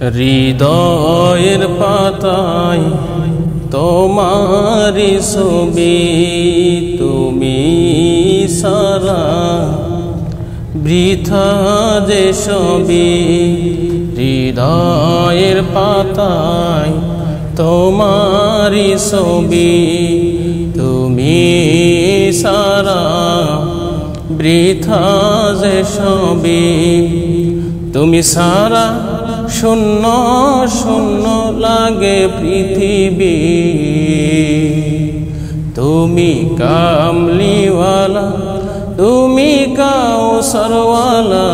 হৃদয়ের পাতায় তোমারি ছবি, তুমি সারা বৃথা যে সবই। হৃদয়ের পাতায় তোমারি ছবি, তুমি সারা বৃথা যে সবই। তুমি সারা শূন্য শূন্য লাগে পৃথিবী। তুমি কামলিওয়ালা, তুমি কাউসারওয়ালা,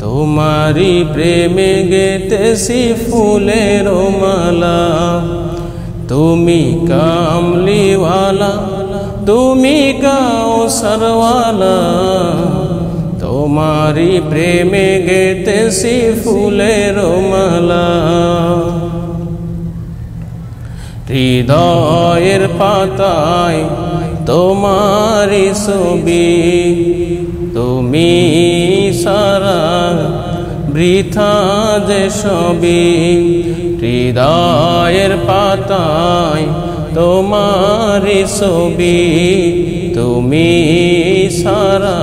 তোমারি প্রেমে গেতেছি ফুলের মালা। তুমি কামলিওয়ালা, তুমি কাউসারওয়ালা, তোমারি প্রেমে গেতেছি ফুলের মালা। হৃদয়ের পাতায় তোমারি ছবি, তুমি সারা বৃথা যে সবই। হৃদয়ের পাতায় তোমারি ছবি, তুমি সারা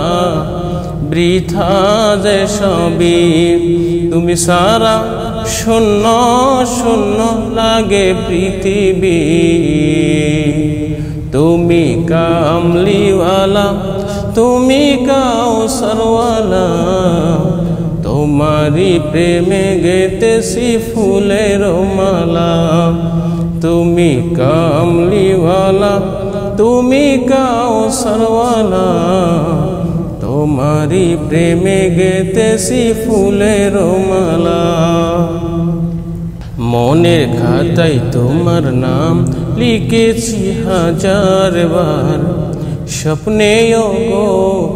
বৃথা যে সবই। তুমি সারা শূন্য শূন্য লাগে পৃথিবী। তুমি কামলিওয়ালা, তুমি কাউসারওয়ালা, তোমারি প্রেমে গেতেছি ফুলের মালা। তুমি কামলিওয়ালা, তুমি কাউসারওয়ালা, তোমারি প্রেমে গেতেছি ফুলের মালা। মনের খাতায় তোমার নাম লিখেছি হাজার বার, স্বপ্নেও গো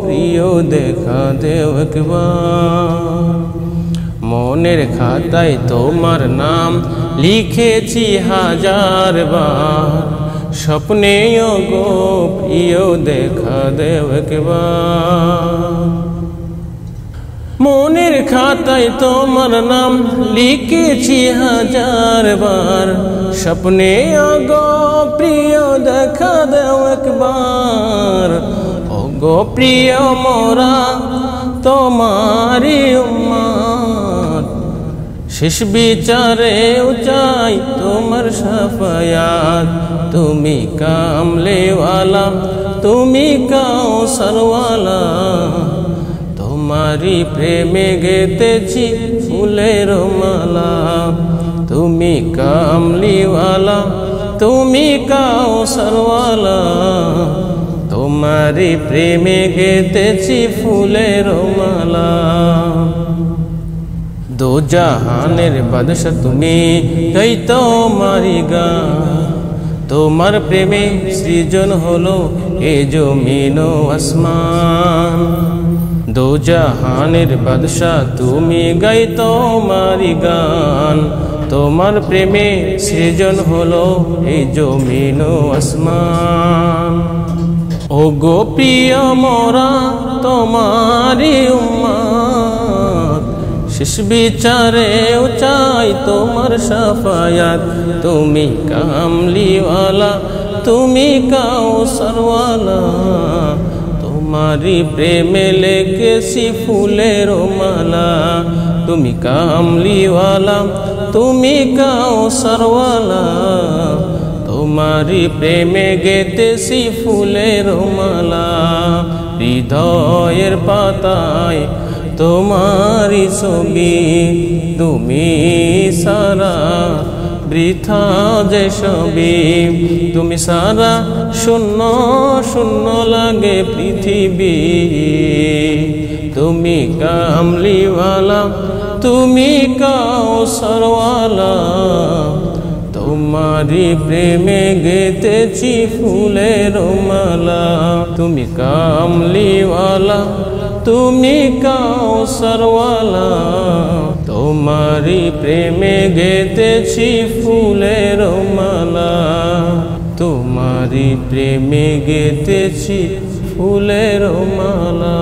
প্রিয় দেখা দেও একবার। মনের খাতায় তোমার নাম লিখেছি হাজার বার, স্বপ্নেও গো প্রিয় দেখা দেও একবার। মনের খাতায় তোমার নাম লিখেছি হাজার বার, স্বপ্নে গো প্রিয় দেখা দেও একবার। ও গো প্রিয় মোরা তোমারি উম্মত, শেষ বিচারে চাই তোমার শাফায়াত। তুমি কামলিওয়ালা, তুমি কাউসারওয়ালা, তোমারি প্রেমে গেতেছি ফুলের মালা। তুমি কামলিওয়ালা, তুমি কাউসারওয়ালা, তোমারি প্রেমে গেতেছি ফুলের মালা। দো জাহানের বাদশা তুমি, তাই তোমারি গান। তোমার প্রেমে সৃজন হলো এ জমিন ও আসমান। দো জাহানের বাদশা তুমি, গাই তোমারি গান। তোমার প্রেমে সৃজন হলো এই জমিন ও আসমান। ও গো প্রিয় মোরা তোমারি উম্মত, শেষ বিচারে চাই তোমার শাফায়াত। তুমি কামলিওয়ালা, তুমি কাউসারওয়ালা, তোমারি প্রেমে লেখেছি ফুলের মালা। তুমি কামলিওয়ালা, তুমি কাউসারওয়ালা, তোমারি প্রেমে গেতেছি ফুলের মালা। হৃদয়ের পাতায় তোমারি ছবি, তুমি সারা বৃথা যে সবই। তুমি সারা শূন্য শূন্য লাগে পৃথিবী। তুমি কামলিওয়ালা, তুমি কাউসারওয়ালা, তোমারি প্রেমে গেতেছি ফুলের মালা। তুমি কামলিওয়ালা, তুমি কাউসারওয়ালা, তোমারি প্রেমে গেতেছি ফুলের মালা। তোমারি প্রেমে গেতেছি ফুলের মালা।